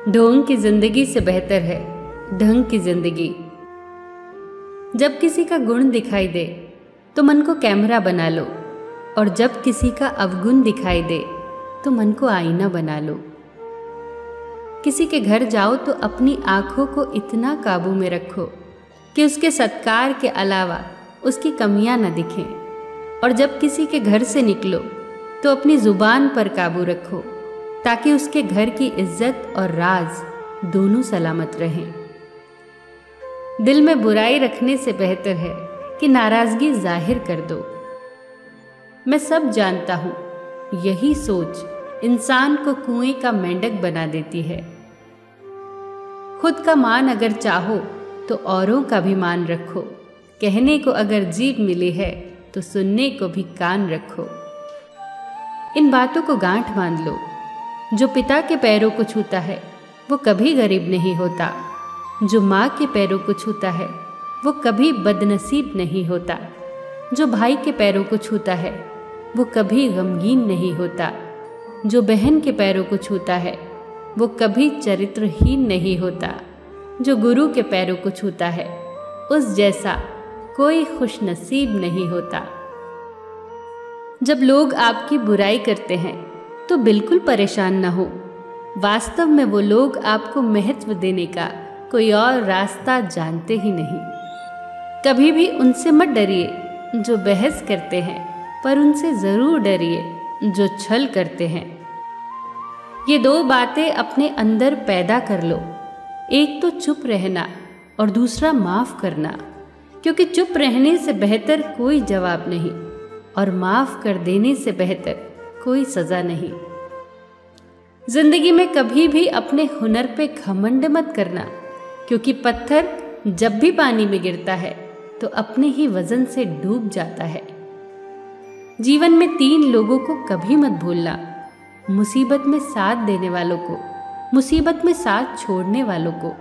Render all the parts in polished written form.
ढोंग की जिंदगी से बेहतर है ढंग की जिंदगी। जब किसी का गुण दिखाई दे तो मन को कैमरा बना लो, और जब किसी का अवगुण दिखाई दे तो मन को आईना बना लो। किसी के घर जाओ तो अपनी आंखों को इतना काबू में रखो कि उसके सत्कार के अलावा उसकी कमियां न दिखें, और जब किसी के घर से निकलो तो अपनी जुबान पर काबू रखो ताकि उसके घर की इज्जत और राज दोनों सलामत रहें। दिल में बुराई रखने से बेहतर है कि नाराजगी जाहिर कर दो। मैं सब जानता हूँ, यही सोच इंसान को कुएं का मेंढक बना देती है। खुद का मान अगर चाहो तो औरों का भी मान रखो। कहने को अगर जीभ मिली है तो सुनने को भी कान रखो। इन बातों को गांठ बांध लो। जो पिता के पैरों को छूता है वो कभी गरीब नहीं होता। जो माँ के पैरों को छूता है वो कभी बदनसीब नहीं होता। जो भाई के पैरों को छूता है वो कभी गमगीन नहीं होता। जो बहन के पैरों को छूता है वो कभी चरित्रहीन नहीं होता। जो गुरु के पैरों को छूता है उस जैसा कोई खुशनसीब नहीं होता। जब लोग आपकी बुराई करते हैं तो बिल्कुल परेशान न हो। वास्तव में वो लोग आपको महत्व देने का कोई और रास्ता जानते ही नहीं। कभी भी उनसे मत डरिए जो बहस करते हैं, पर उनसे जरूर डरिए जो छल करते हैं। ये दो बातें अपने अंदर पैदा कर लो। एक तो चुप रहना और दूसरा माफ करना, क्योंकि चुप रहने से बेहतर कोई जवाब नहीं और माफ कर देने से बेहतर कोई सजा नहीं। जिंदगी में कभी भी अपने हुनर पे घमंड मत करना, क्योंकि पत्थर जब भी पानी में गिरता है तो अपने ही वजन से डूब जाता है। जीवन में 3 लोगों को कभी मत भूलना: मुसीबत में साथ देने वालों को, मुसीबत में साथ छोड़ने वालों को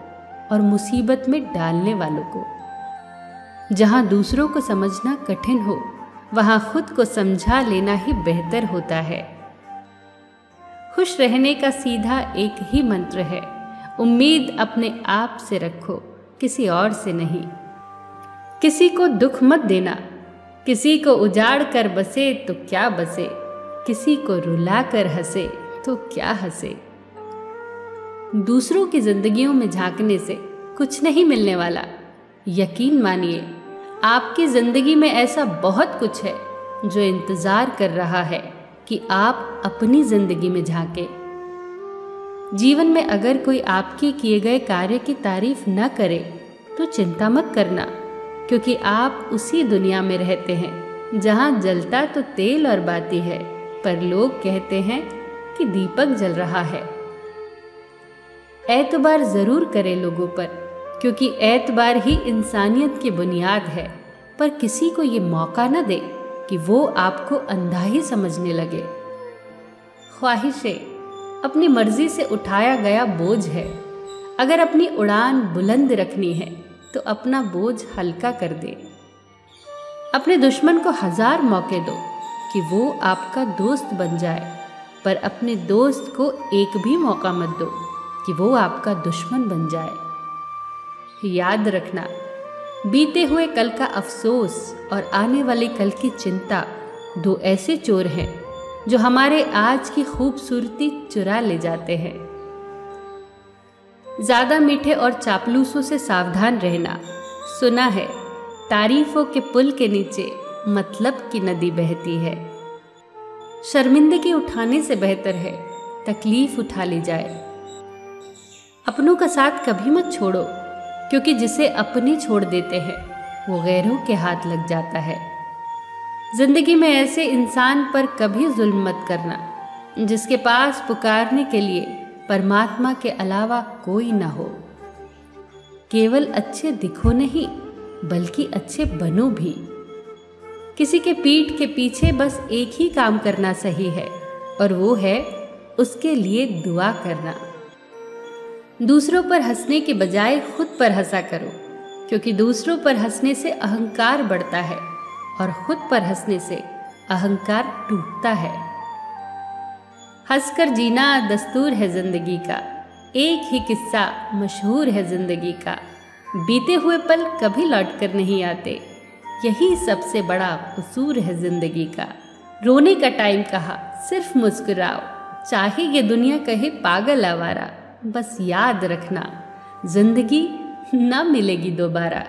और मुसीबत में डालने वालों को। जहां दूसरों को समझना कठिन हो वहां खुद को समझा लेना ही बेहतर होता है। खुश रहने का सीधा एक ही मंत्र है: उम्मीद अपने आप से रखो, किसी और से नहीं। किसी को दुख मत देना। किसी को उजाड़ कर बसे तो क्या बसे, किसी को रुला कर हंसे तो क्या हंसे। दूसरों की जिंदगियों में झांकने से कुछ नहीं मिलने वाला। यकीन मानिए, आपकी जिंदगी में ऐसा बहुत कुछ है जो इंतजार कर रहा है कि आप अपनी जिंदगी में झांके। जीवन में अगर कोई आपके किए गए कार्य की तारीफ न करे तो चिंता मत करना, क्योंकि आप उसी दुनिया में रहते हैं जहां जलता तो तेल और बाती है, पर लोग कहते हैं कि दीपक जल रहा है। एतबार जरूर करें लोगों पर, क्योंकि एतबार ही इंसानियत की बुनियाद है, पर किसी को ये मौका न दे कि वो आपको अंधा ही समझने लगे। ख्वाहिशें अपनी मर्जी से उठाया गया बोझ है। अगर अपनी उड़ान बुलंद रखनी है तो अपना बोझ हल्का कर दे। अपने दुश्मन को 1000 मौके दो कि वो आपका दोस्त बन जाए, पर अपने दोस्त को एक भी मौका मत दो कि वो आपका दुश्मन बन जाए। याद रखना, बीते हुए कल का अफसोस और आने वाले कल की चिंता 2 ऐसे चोर हैं जो हमारे आज की खूबसूरती चुरा ले जाते हैं। ज्यादा मीठे और चापलूसों से सावधान रहना। सुना है तारीफों के पुल के नीचे मतलब की नदी बहती है। शर्मिंदगी उठाने से बेहतर है तकलीफ उठा ली जाए। अपनों का साथ कभी मत छोड़ो, क्योंकि जिसे अपने छोड़ देते हैं वो गैरों के हाथ लग जाता है। जिंदगी में ऐसे इंसान पर कभी जुल्म मत करना जिसके पास पुकारने के लिए परमात्मा के अलावा कोई ना हो। केवल अच्छे दिखो नहीं, बल्कि अच्छे बनो भी। किसी के पीठ के पीछे बस एक ही काम करना सही है, और वो है उसके लिए दुआ करना। दूसरों पर हंसने के बजाय खुद पर हंसा करो, क्योंकि दूसरों पर हंसने से अहंकार बढ़ता है और खुद पर हंसने से अहंकार टूटता है। हंसकर जीना दस्तूर है जिंदगी का, एक ही किस्सा मशहूर है जिंदगी का, बीते हुए पल कभी लौट कर नहीं आते, यही सबसे बड़ा कसूर है जिंदगी का। रोने का टाइम कहा सिर्फ मुस्कुराओ, चाहे ये दुनिया कहे पागल आवारा, बस याद रखना जिंदगी ना मिलेगी दोबारा।